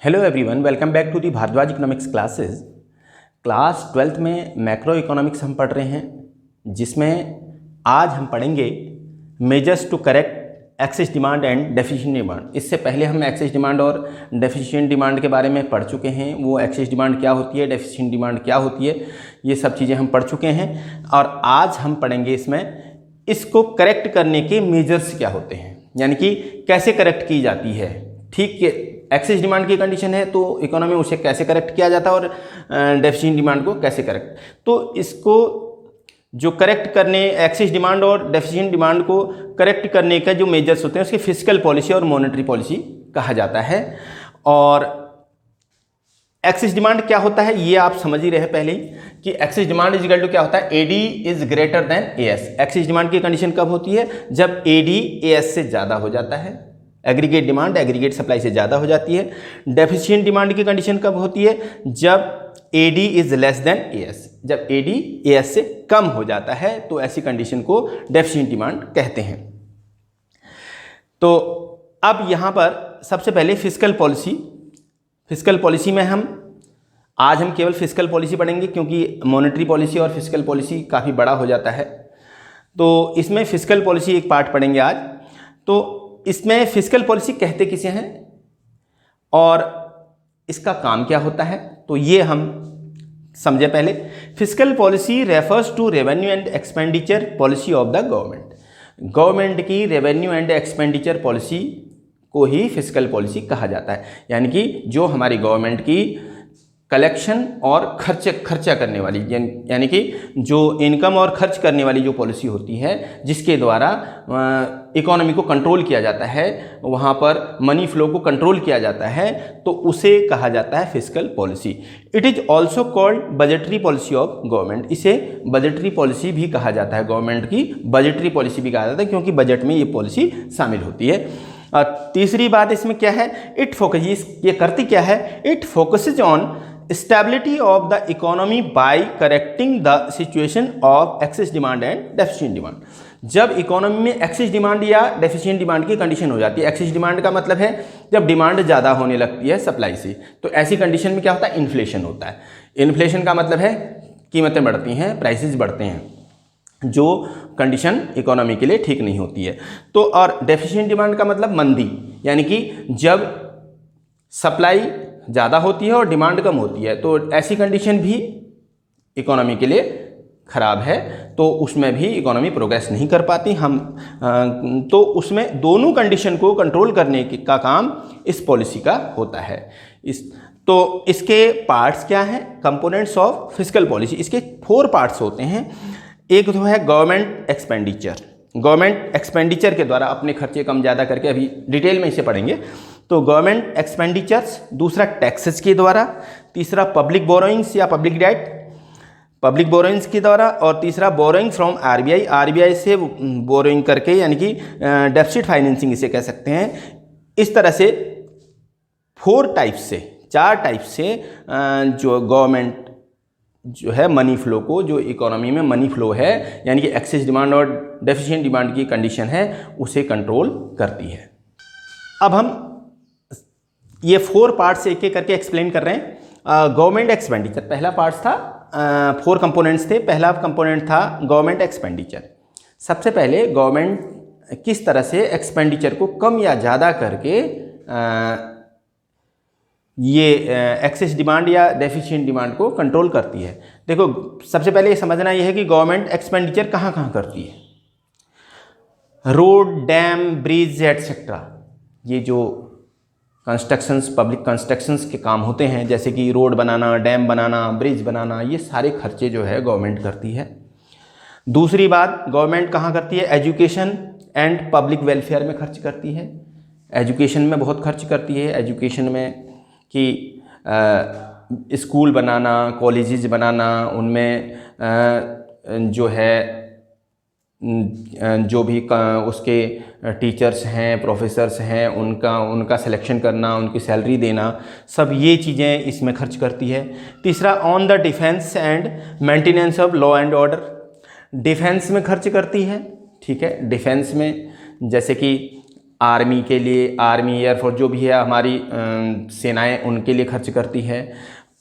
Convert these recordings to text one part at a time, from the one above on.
Hello everyone, welcome back to the Bhardwaj economics classes. Class 12th में macro economics हम पढ़ रहे हैं, जिसमें आज हम पढ़ेंगे measures to correct excess demand and deficient demand. इससे पहले हम एक्सेस डिमांड और डेफिशिएंट डिमांड के बारे में पढ़ चुके हैं। वो एक्सेस डिमांड क्या होती है, डेफिशिएंट डिमांड क्या होती है, ये सब चीज़ें हम पढ़ चुके हैं। और आज हम पढ़ेंगे इसमें इसको करेक्ट करने के मेजर्स क्या होते हैं, यानी कि कैसे करेक्ट की जाती है। ठीक है, एक्सेस डिमांड की कंडीशन है तो इकोनॉमी उसे कैसे करेक्ट किया जाता है और डेफिशिएंट डिमांड को कैसे करेक्ट। तो इसको जो करेक्ट करने एक्सेस डिमांड और डेफिशिएंट डिमांड को करेक्ट करने का जो मेजर्स होते हैं उसके फिस्कल पॉलिसी और मॉनेटरी पॉलिसी कहा जाता है। और एक्सेस डिमांड क्या होता है ये आप समझ ही रहे पहले ही कि excess demand is equal to क्या होता है, AD is greater than AS. Excess demand की कंडीशन कब होती है, जब एडी एएस से ज़्यादा हो जाता है। एग्रीगेट डिमांड एग्रीगेट सप्लाई से ज़्यादा हो जाती है। डेफिशिएंट डिमांड की कंडीशन कब होती है, जब AD is less than AS. जब एडी एएस से कम हो जाता है तो ऐसी कंडीशन को डेफिशिएंट डिमांड कहते हैं। तो अब यहाँ पर सबसे पहले फिस्कल पॉलिसी में आज हम केवल फिस्कल पॉलिसी पढ़ेंगे, क्योंकि मॉनेटरी पॉलिसी और फिस्कल पॉलिसी काफ़ी बड़ा हो जाता है। तो इसमें फिस्कल पॉलिसी एक पार्ट पढ़ेंगे आज। तो इसमें फिस्कल पॉलिसी कहते किसे हैं और इसका काम क्या होता है, तो ये हम समझे पहले। Fiscal policy refers to revenue and expenditure policy of the government. Government की रेवेन्यू एंड एक्सपेंडिचर पॉलिसी को ही फिस्कल पॉलिसी कहा जाता है, यानी कि जो हमारी गवर्नमेंट की कलेक्शन और खर्चा करने वाली, यानी कि जो इनकम और खर्च करने वाली जो पॉलिसी होती है, जिसके द्वारा इकोनॉमी को कंट्रोल किया जाता है, वहाँ पर मनी फ्लो को कंट्रोल किया जाता है, तो उसे कहा जाता है fiscal policy. It is also called budgetary policy of government. इसे बजटरी पॉलिसी भी कहा जाता है, गवर्नमेंट की बजटरी पॉलिसी भी कहा जाता है, क्योंकि बजट में ये पॉलिसी शामिल होती है। और तीसरी बात इसमें क्या है, इट फोकस, ये करती क्या है, it focuses on stability of the economy bye correcting the situation of excess demand and deficient demand. जब इकोनॉमी में एक्सेस डिमांड या डेफिशिएंट डिमांड की कंडीशन हो जाती है, एक्सेस डिमांड का मतलब है जब डिमांड ज़्यादा होने लगती है सप्लाई से, तो ऐसी कंडीशन में क्या होता है, इन्फ्लेशन होता है। इन्फ्लेशन का मतलब है कीमतें बढ़ती हैं, प्राइसेस बढ़ते हैं, जो कंडीशन इकोनॉमी के लिए ठीक नहीं होती है। तो और डेफिशिएंट डिमांड का मतलब मंदी, यानी कि जब सप्लाई ज़्यादा होती है और डिमांड कम होती है, तो ऐसी कंडीशन भी इकोनॉमी के लिए ख़राब है, तो उसमें भी इकोनॉमी प्रोग्रेस नहीं कर पाती हम। तो उसमें दोनों कंडीशन को कंट्रोल करने का काम इस पॉलिसी का होता है। तो इसके पार्ट्स क्या हैं, कंपोनेंट्स ऑफ फिस्कल पॉलिसी। इसके 4 पार्ट्स होते हैं। एक तो है गवर्नमेंट एक्सपेंडिचर। गवर्नमेंट एक्सपेंडिचर के द्वारा अपने खर्चे कम ज़्यादा करके, अभी डिटेल में इसे पढ़ेंगे। तो गवर्नमेंट एक्सपेंडिचर्स, दूसरा टैक्सेस के द्वारा, तीसरा पब्लिक बोरोइंग्स या पब्लिक डेट, पब्लिक बोरोइंग्स के द्वारा, और तीसरा बोरोइंग फ्रॉम आरबीआई, आरबीआई से बोरोइंग करके, यानी कि डेफिसिट फाइनेंसिंग इसे कह सकते हैं। इस तरह से 4 टाइप से जो गवर्नमेंट जो है मनी फ्लो को, जो इकोनॉमी में मनी फ्लो है, यानी कि एक्सेस डिमांड और डेफिशिएंट डिमांड की कंडीशन है, उसे कंट्रोल करती है। अब हम ये 4 पार्ट्स एक एक करके एक्सप्लेन कर रहे हैं। गवर्नमेंट एक्सपेंडिचर पहला पार्ट था, 4 कंपोनेंट्स थे। पहला कंपोनेंट था गवर्नमेंट एक्सपेंडिचर। सबसे पहले गवर्नमेंट किस तरह से एक्सपेंडिचर को कम या ज़्यादा करके ये एक्सेस डिमांड या डेफिशिएंट डिमांड को कंट्रोल करती है। देखो, सबसे पहले ये समझना ये है कि गवर्नमेंट एक्सपेंडिचर कहाँ कहाँ करती है। रोड, डैम, ब्रिज एटसेट्रा, ये जो कंस्ट्रक्शंस, पब्लिक कंस्ट्रक्शंस के काम होते हैं, जैसे कि रोड बनाना, डैम बनाना, ब्रिज बनाना, ये सारे खर्चे जो है गवर्नमेंट करती है। दूसरी बात, गवर्नमेंट कहाँ करती है, एजुकेशन एंड पब्लिक वेलफेयर में खर्च करती है। एजुकेशन में बहुत खर्च करती है। एजुकेशन में कि स्कूल बनाना, कॉलेजेस बनाना, उनमें जो है जो भी उसके टीचर्स हैं, प्रोफेसर्स हैं, उनका सिलेक्शन करना, उनकी सैलरी देना, सब ये चीज़ें इसमें खर्च करती है। तीसरा, on the defence and maintenance of law and order, defence में खर्च करती है। ठीक है, डिफेंस में जैसे कि आर्मी के लिए, आर्मी एयरफोर्स जो भी है हमारी सेनाएं, उनके लिए खर्च करती है।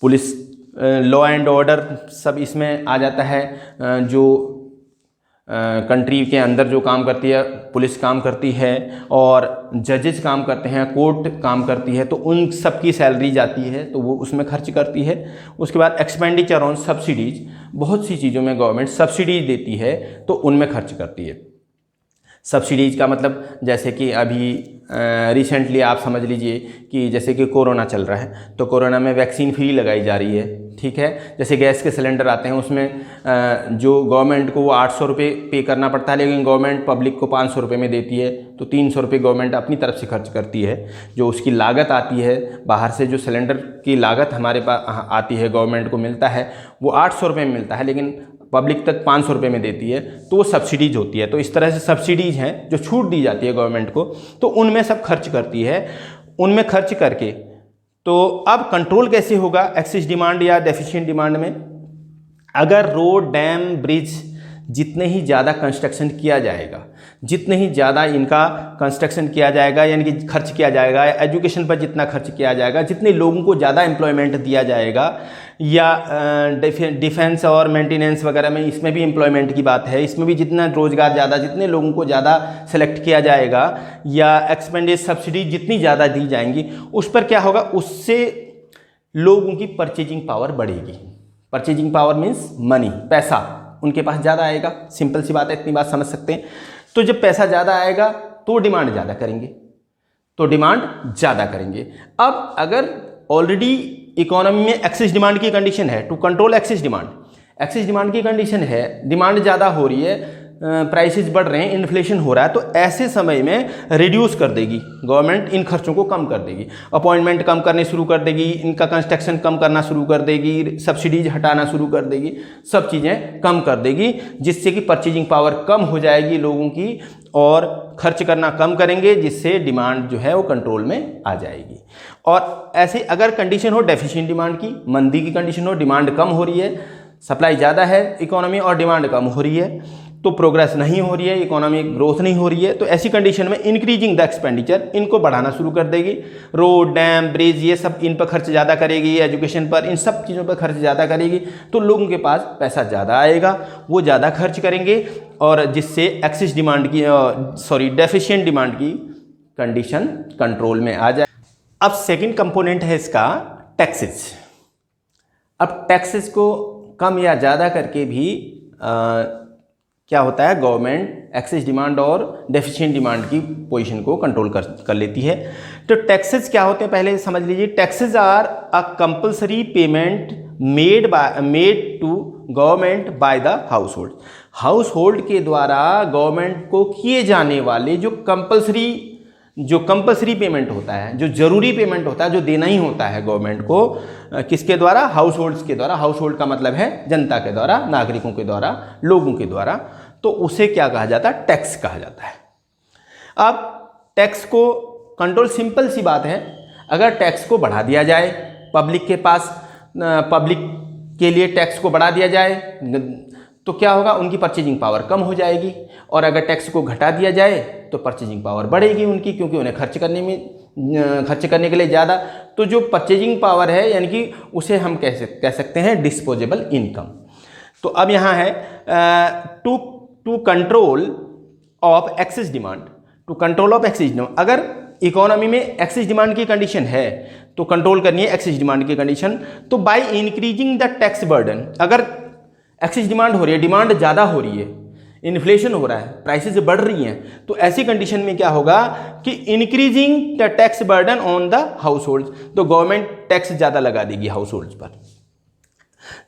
पुलिस, लॉ एंड ऑर्डर सब इसमें आ जाता है। जो कंट्री के अंदर जो काम करती है, पुलिस काम करती है, और जजेस काम करते हैं, कोर्ट काम करती है, तो उन सब की सैलरी जाती है, तो वो उसमें खर्च करती है। उसके बाद एक्सपेंडिचर ऑन सब्सिडीज, बहुत सी चीज़ों में गवर्नमेंट सब्सिडीज देती है, तो उनमें खर्च करती है। सब्सिडीज़ का मतलब जैसे कि अभी रिसेंटली आप समझ लीजिए कि जैसे कि कोरोना चल रहा है, तो कोरोना में वैक्सीन फ्री लगाई जा रही है, ठीक है। जैसे गैस के सिलेंडर आते हैं, उसमें जो गवर्नमेंट को वो 800 रुपये पे करना पड़ता है, लेकिन गवर्नमेंट पब्लिक को 500 रुपये में देती है, तो 300 रुपये गवर्नमेंट अपनी तरफ से खर्च करती है। जो उसकी लागत आती है बाहर से, जो सिलेंडर की लागत हमारे पास आती है, गवर्नमेंट को मिलता है, वो 800 रुपये में मिलता है, लेकिन पब्लिक तक 500 रुपये में देती है, तो वो सब्सिडीज होती है। तो इस तरह से सब्सिडीज हैं जो छूट दी जाती है गवर्नमेंट को, तो उनमें सब खर्च करती है। उनमें खर्च करके तो अब कंट्रोल कैसे होगा एक्सेस डिमांड या डेफिशिएंट डिमांड में? अगर रोड, डैम, ब्रिज जितने ही ज़्यादा कंस्ट्रक्शन किया जाएगा, जितने ही ज़्यादा इनका कंस्ट्रक्शन किया जाएगा, यानी कि खर्च किया जाएगा, एजुकेशन पर जितना खर्च किया जाएगा, जितने लोगों को ज़्यादा एम्प्लॉयमेंट दिया जाएगा, या डिफेंस और मेंटेनेंस वगैरह में, इसमें भी एम्प्लॉयमेंट की बात है, इसमें भी जितना रोज़गार ज़्यादा, जितने लोगों को ज़्यादा सेलेक्ट किया जाएगा, या एक्सपेंडिचर सब्सिडी जितनी ज़्यादा दी जाएंगी, उस पर क्या होगा, उससे लोगों की परचेजिंग पावर बढ़ेगी। परचेजिंग पावर मीन्स मनी, पैसा उनके पास ज़्यादा आएगा। सिंपल सी बात है, इतनी बात समझ सकते हैं। तो जब पैसा ज़्यादा आएगा तो डिमांड ज़्यादा करेंगे, तो डिमांड ज़्यादा करेंगे। अब अगर ऑलरेडी इकोनॉमी में एक्सेस डिमांड की कंडीशन है, टू कंट्रोल एक्सेस डिमांड की कंडीशन है, डिमांड ज़्यादा हो रही है, प्राइसेस बढ़ रहे हैं, इन्फ्लेशन हो रहा है, तो ऐसे समय में रिड्यूस कर देगी गवर्नमेंट, इन खर्चों को कम कर देगी, अपॉइंटमेंट कम करने शुरू कर देगी, इनका कंस्ट्रक्शन कम करना शुरू कर देगी, सब्सिडीज हटाना शुरू कर देगी, सब चीज़ें कम कर देगी, जिससे कि परचेजिंग पावर कम हो जाएगी लोगों की, और खर्च करना कम करेंगे, जिससे डिमांड जो है वो कंट्रोल में आ जाएगी। और ऐसे अगर कंडीशन हो डेफिशिएंट डिमांड की, मंदी की कंडीशन हो, डिमांड कम हो रही है, सप्लाई ज़्यादा है इकोनॉमी और डिमांड कम हो रही है, तो प्रोग्रेस नहीं हो रही है, इकोनॉमिक ग्रोथ नहीं हो रही है, तो ऐसी कंडीशन में इंक्रीजिंग द एक्सपेंडिचर, इनको बढ़ाना शुरू कर देगी। रोड, डैम, ब्रिज, ये सब इन पर खर्च ज़्यादा करेगी, एजुकेशन पर, इन सब चीज़ों पर खर्च ज़्यादा करेगी, तो लोगों के पास पैसा ज़्यादा आएगा, वो ज़्यादा खर्च करेंगे, और जिससे एक्सेस डिमांड की डेफिशिएंट डिमांड की कंडीशन कंट्रोल में आ जाए। अब सेकेंड कंपोनेंट है इसका टैक्सेस। अब टैक्सेस को कम या ज़्यादा करके भी क्या होता है, गवर्नमेंट एक्सेस डिमांड और डेफिशिएंट डिमांड की पोजीशन को कंट्रोल कर लेती है। तो टैक्सेस क्या होते हैं पहले समझ लीजिए। Taxes are a compulsory payment made to government by the household के द्वारा गवर्नमेंट को किए जाने वाले जो कंपल्सरी पेमेंट होता है, जो जरूरी पेमेंट होता है, जो देना ही होता है गवर्नमेंट को, किसके द्वारा, हाउस होल्ड्स के द्वारा। हाउस होल्ड का मतलब है जनता के द्वारा, नागरिकों के द्वारा, लोगों के द्वारा, तो उसे क्या कहा जाता है, टैक्स कहा जाता है। अब टैक्स को कंट्रोल, सिंपल सी बात है, अगर टैक्स को बढ़ा दिया जाए, पब्लिक के लिए टैक्स को बढ़ा दिया जाए, तो क्या होगा, उनकी परचेजिंग पावर कम हो जाएगी, और अगर टैक्स को घटा दिया जाए तो परचेजिंग पावर बढ़ेगी उनकी, क्योंकि उन्हें खर्च करने के लिए ज़्यादा, तो जो परचेजिंग पावर है, यानी कि उसे हम कह सकते हैं डिस्पोजेबल इनकम। तो अब यहाँ है to control of excess demand. अगर इकोनॉमी में एक्सेस डिमांड की कंडीशन है तो कंट्रोल करनी है एक्सेस डिमांड की कंडीशन, तो by increasing the tax burden. अगर एक्सेस डिमांड हो रही है, डिमांड ज़्यादा हो रही है, इन्फ्लेशन हो रहा है, प्राइसेस बढ़ रही हैं, तो ऐसी कंडीशन में क्या होगा कि increasing the tax burden on the house hold, तो गवर्नमेंट टैक्स ज़्यादा लगा देगी हाउस होल्ड्स पर,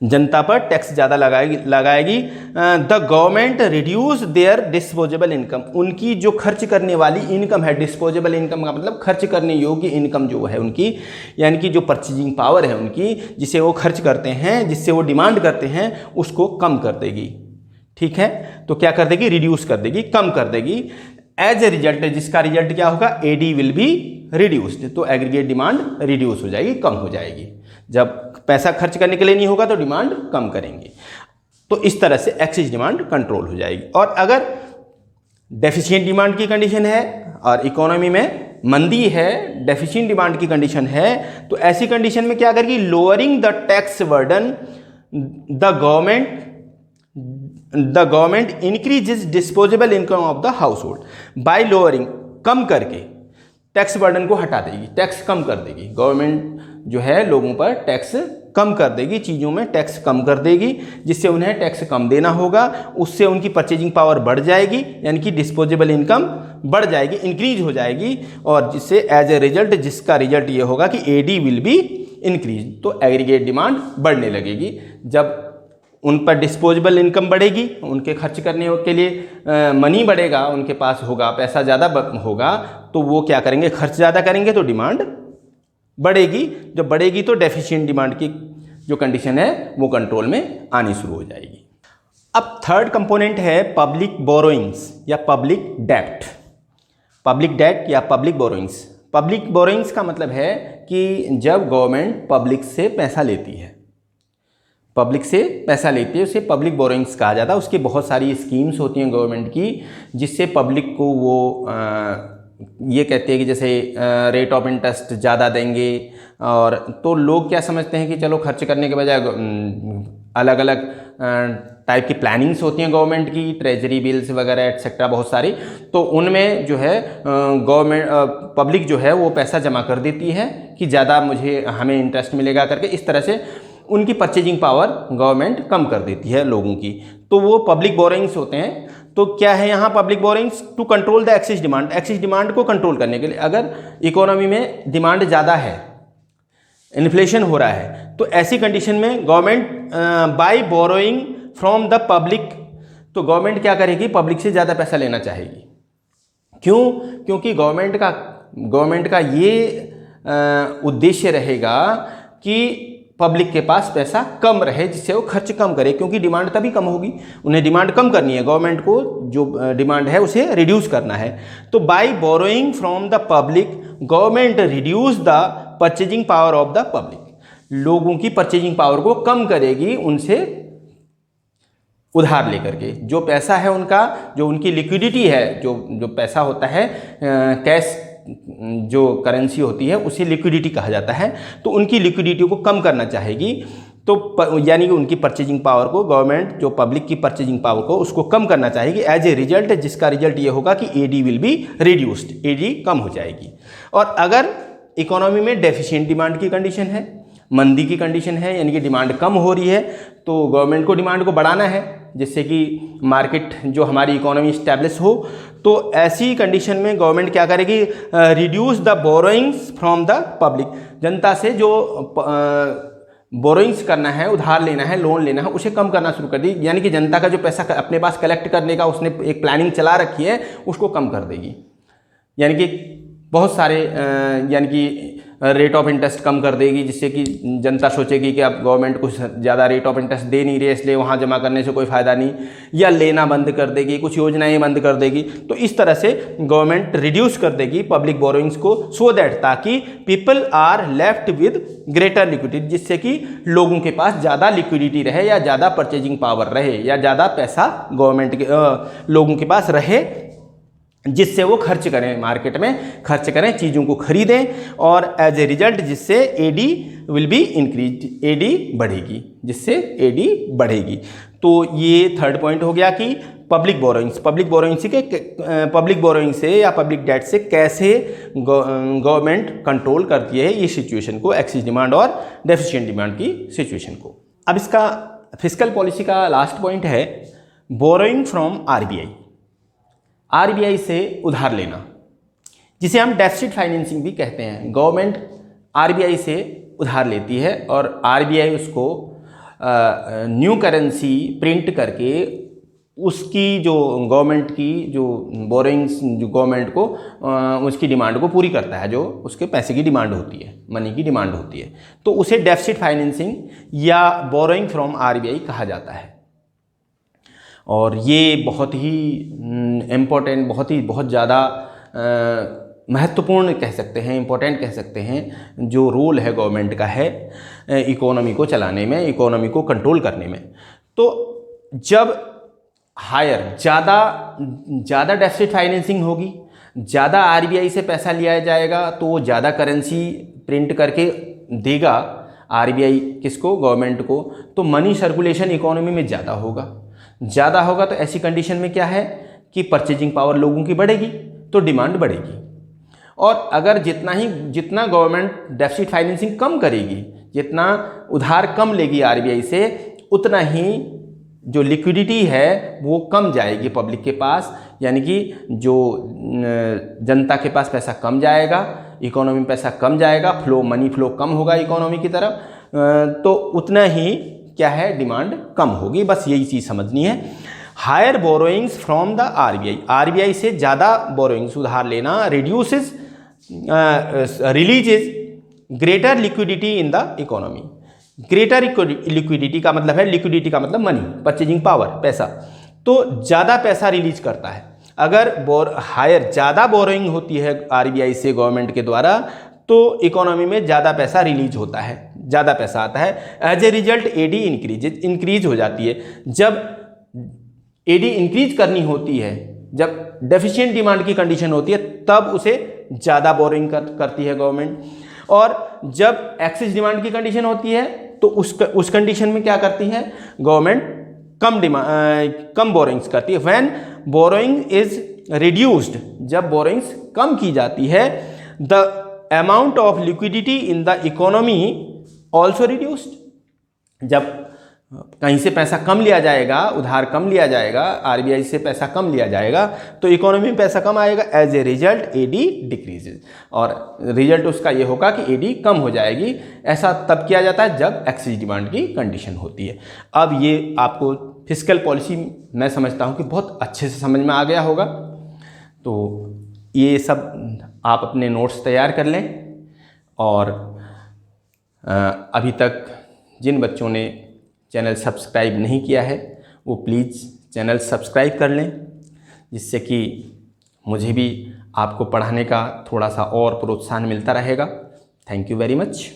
जनता पर टैक्स ज़्यादा लगाएगी। The government reduce there disposable income, उनकी जो खर्च करने वाली इनकम है, डिस्पोजेबल इनकम का मतलब खर्च करने योग्य इनकम जो है उनकी, यानी कि जो परचेजिंग पावर है उनकी, जिसे वो खर्च करते हैं, जिससे वो डिमांड करते हैं, उसको कम कर देगी। ठीक है, तो क्या कर देगी, रिड्यूस कर देगी, कम कर देगी। एज ए रिजल्ट, जिसका रिजल्ट क्या होगा, एडी विल बी रिड्यूस्ड, तो एग्रीगेट डिमांड रिड्यूस हो जाएगी, कम हो जाएगी। जब पैसा खर्च करने के लिए नहीं होगा तो डिमांड कम करेंगे, तो इस तरह से एक्सेस डिमांड कंट्रोल हो जाएगी। और अगर डेफिशिएंट डिमांड की कंडीशन है और इकोनॉमी में मंदी है, डेफिशिएंट डिमांड की कंडीशन है, तो ऐसी कंडीशन में क्या करेगी, lowering the tax burden the government increases disposable income of the household by lowering, कम करके टैक्स बर्डन को हटा देगी, टैक्स कम कर देगी। गवर्नमेंट जो है लोगों पर टैक्स कम कर देगी, चीज़ों में टैक्स कम कर देगी, जिससे उन्हें टैक्स कम देना होगा, उससे उनकी परचेजिंग पावर बढ़ जाएगी, यानी कि डिस्पोजेबल इनकम बढ़ जाएगी, इंक्रीज हो जाएगी, और जिससे एज ए रिजल्ट, जिसका रिजल्ट ये होगा कि एडी विल बी इंक्रीज, तो एग्रीगेट डिमांड बढ़ने लगेगी। जब उन पर डिस्पोजेबल इनकम बढ़ेगी, उनके खर्च करने के लिए मनी बढ़ेगा, उनके पास होगा, पैसा ज़्यादा होगा, तो वो क्या करेंगे, खर्च ज़्यादा करेंगे, तो डिमांड बढ़ेगी। जब बढ़ेगी तो डेफिशिएंट डिमांड की जो कंडीशन है वो कंट्रोल में आनी शुरू हो जाएगी। अब थर्ड कंपोनेंट है पब्लिक बोरोइंग्स या पब्लिक डेब्ट। पब्लिक डेब्ट या पब्लिक बोरोइंग्स। पब्लिक बोरोइंग्स का मतलब है कि जब गवर्नमेंट पब्लिक से पैसा लेती है, पब्लिक से पैसा लेती है, उसे पब्लिक बोरोइंग्स कहा जाता है। उसकी बहुत सारी स्कीम्स होती हैं गवर्नमेंट की, जिससे पब्लिक को वो ये कहते हैं कि जैसे रेट ऑफ इंटरेस्ट ज़्यादा देंगे, और तो लोग क्या समझते हैं कि चलो खर्च करने के बजाय अलग अलग टाइप की प्लानिंग्स होती हैं गवर्नमेंट की, ट्रेजरी बिल्स वगैरह एटसेट्रा बहुत सारी, तो उनमें जो है गवर्नमेंट पब्लिक जो है वो पैसा जमा कर देती है कि ज़्यादा हमें इंटरेस्ट मिलेगा करके, इस तरह से उनकी परचेजिंग पावर गवर्नमेंट कम कर देती है लोगों की, तो वो पब्लिक बोरोइंग्स होते हैं। तो क्या है यहाँ public borrowings, to control the excess demand, excess demand को कंट्रोल करने के लिए। अगर इकोनॉमी में डिमांड ज़्यादा है, इन्फ्लेशन हो रहा है, तो ऐसी कंडीशन में government by borrowing from the public, तो गवर्नमेंट क्या करेगी, पब्लिक से ज़्यादा पैसा लेना चाहेगी। क्यों? क्योंकि गवर्नमेंट का ये उद्देश्य रहेगा कि पब्लिक के पास पैसा कम रहे, जिससे वो खर्च कम करे, क्योंकि डिमांड तभी कम होगी। उन्हें डिमांड कम करनी है, गवर्नमेंट को जो डिमांड है उसे रिड्यूस करना है। तो by borrowing from the public government reduce the purchasing power of the public, लोगों की परचेजिंग पावर को कम करेगी उनसे उधार लेकर के। जो पैसा है उनका, जो उनकी लिक्विडिटी है, जो पैसा होता है, कैश जो करेंसी होती है उसे लिक्विडिटी कहा जाता है, तो उनकी लिक्विडिटी को कम करना चाहेगी। तो यानी कि उनकी परचेजिंग पावर को गवर्नमेंट, जो पब्लिक की परचेजिंग पावर को उसको कम करना चाहेगी, एज ए रिजल्ट, जिसका रिजल्ट ये होगा कि AD will be reduced, AD कम हो जाएगी। और अगर इकोनॉमी में डेफिशिएंट डिमांड की कंडीशन है, मंदी की कंडीशन है, यानी कि डिमांड कम हो रही है, तो गवर्नमेंट को डिमांड को बढ़ाना है, जिससे कि मार्केट जो हमारी इकोनॉमी स्टैब्लिश हो। तो ऐसी कंडीशन में गवर्नमेंट क्या करेगी, reduce the borrowings from the public, जनता से जो बोरोइंग्स करना है, उधार लेना है, लोन लेना है, उसे कम करना शुरू कर दी। यानी कि जनता का जो पैसा अपने पास कलेक्ट करने का उसने एक प्लानिंग चला रखी है, उसको कम कर देगी। यानी कि बहुत सारे यानी कि रेट ऑफ इंटरेस्ट कम कर देगी, जिससे कि जनता सोचेगी कि अब गवर्नमेंट कुछ ज़्यादा रेट ऑफ इंटरेस्ट दे नहीं रही है, इसलिए वहाँ जमा करने से कोई फ़ायदा नहीं, या लेना बंद कर देगी, कुछ योजनाएं बंद कर देगी। तो इस तरह से गवर्नमेंट रिड्यूस कर देगी पब्लिक बोरोइंग्स को, सो दैट, ताकि people are left with greater liquidity, जिससे कि लोगों के पास ज़्यादा लिक्विडिटी रहे, या ज़्यादा परचेजिंग पावर रहे, या ज़्यादा पैसा गवर्नमेंट के लोगों के पास रहे, जिससे वो खर्च करें, मार्केट में खर्च करें, चीज़ों को खरीदें, और एज ए रिजल्ट जिससे AD will be increase, AD बढ़ेगी, जिससे एडी बढ़ेगी। तो ये थर्ड पॉइंट हो गया कि पब्लिक बोरोइंग से या पब्लिक डेट से कैसे गवर्नमेंट कंट्रोल करती है ये सिचुएशन को, एक्सेस डिमांड और डेफिशिएंट डिमांड की सिचुएशन को। अब इसका फिस्कल पॉलिसी का लास्ट पॉइंट है बोरोइंग फ्रॉम आरबीआई, आरबीआई से उधार लेना, जिसे हम डेफिसिट फाइनेंसिंग भी कहते हैं। गवर्नमेंट आरबीआई से उधार लेती है और आरबीआई उसको न्यू करेंसी प्रिंट करके उसकी जो गवर्नमेंट की जो बोरोइंग्स, जो गवर्नमेंट को उसकी डिमांड को पूरी करता है, जो उसके पैसे की डिमांड होती है, मनी की डिमांड होती है, तो उसे डेफिसिट फाइनेंसिंग या बोरोइंग फ्रॉम आरबीआई कहा जाता है। और ये बहुत ही इम्पोर्टेंट, बहुत ज़्यादा महत्वपूर्ण कह सकते हैं, इम्पोर्टेंट कह सकते हैं, जो रोल है गवर्नमेंट का है इकोनॉमी को चलाने में, इकोनॉमी को कंट्रोल करने में। तो जब हायर, ज़्यादा डेफिसिट फाइनेंसिंग होगी, ज़्यादा आरबीआई से पैसा लिया जाएगा तो वो ज़्यादा करेंसी प्रिंट करके देगा आरबीआई किसको, गवर्नमेंट को, तो मनी सर्कुलेशन इकोनॉमी में ज़्यादा होगा तो ऐसी कंडीशन में क्या है कि परचेजिंग पावर लोगों की बढ़ेगी तो डिमांड बढ़ेगी। और अगर जितना गवर्नमेंट डेफिसिट फाइनेंसिंग कम करेगी, जितना उधार कम लेगी आरबीआई से, उतना ही जो लिक्विडिटी है वो कम जाएगी पब्लिक के पास, यानी कि जो जनता के पास पैसा कम जाएगा, इकोनॉमी में पैसा कम जाएगा, मनी फ्लो कम होगा इकोनॉमी की तरफ, तो उतना ही क्या है, डिमांड कम होगी। बस यही चीज़ समझनी है। Higher borrowings from the RBI से ज़्यादा बोरोइंग्स, उधार लेना, releases greater liquidity in the economy. Greater liquidity का मतलब है, लिक्विडिटी का मतलब मनी, परचेजिंग पावर, पैसा, तो ज़्यादा पैसा रिलीज करता है। अगर ज़्यादा बोरोइंग होती है आरबीआई से गवर्नमेंट के द्वारा तो इकोनॉमी में ज़्यादा पैसा रिलीज होता है, ज़्यादा पैसा आता है। As a result AD increase हो जाती है। जब एडी इंक्रीज करनी होती है, जब डेफिशिएंट डिमांड की कंडीशन होती है, तब उसे ज़्यादा बोरोइंग करती है गवर्नमेंट। और जब एक्सेस डिमांड की कंडीशन होती है तो उस कंडीशन में क्या करती है गवर्नमेंट, कम बोरोइंग्स करती है। व्हेन बोरोइंग इज रिड्यूस्ड, जब बोरोइंग्स कम की जाती है, the amount of liquidity in the economy also reduced. जब कहीं से पैसा कम लिया जाएगा, उधार कम लिया जाएगा, आरबीआई से पैसा कम लिया जाएगा, तो इकोनॉमी में पैसा कम आएगा। As a result AD decreases, और रिजल्ट उसका ये होगा कि एडी कम हो जाएगी। ऐसा तब किया जाता है जब एक्सेस डिमांड की कंडीशन होती है। अब ये आपको फिस्कल पॉलिसी मैं समझता हूँ कि बहुत अच्छे से समझ में आ गया होगा। तो ये सब आप अपने नोट्स तैयार कर लें, और अभी तक जिन बच्चों ने चैनल सब्सक्राइब नहीं किया है वो प्लीज़ चैनल सब्सक्राइब कर लें, जिससे कि मुझे भी आपको पढ़ाने का थोड़ा सा और प्रोत्साहन मिलता रहेगा। Thank you very much.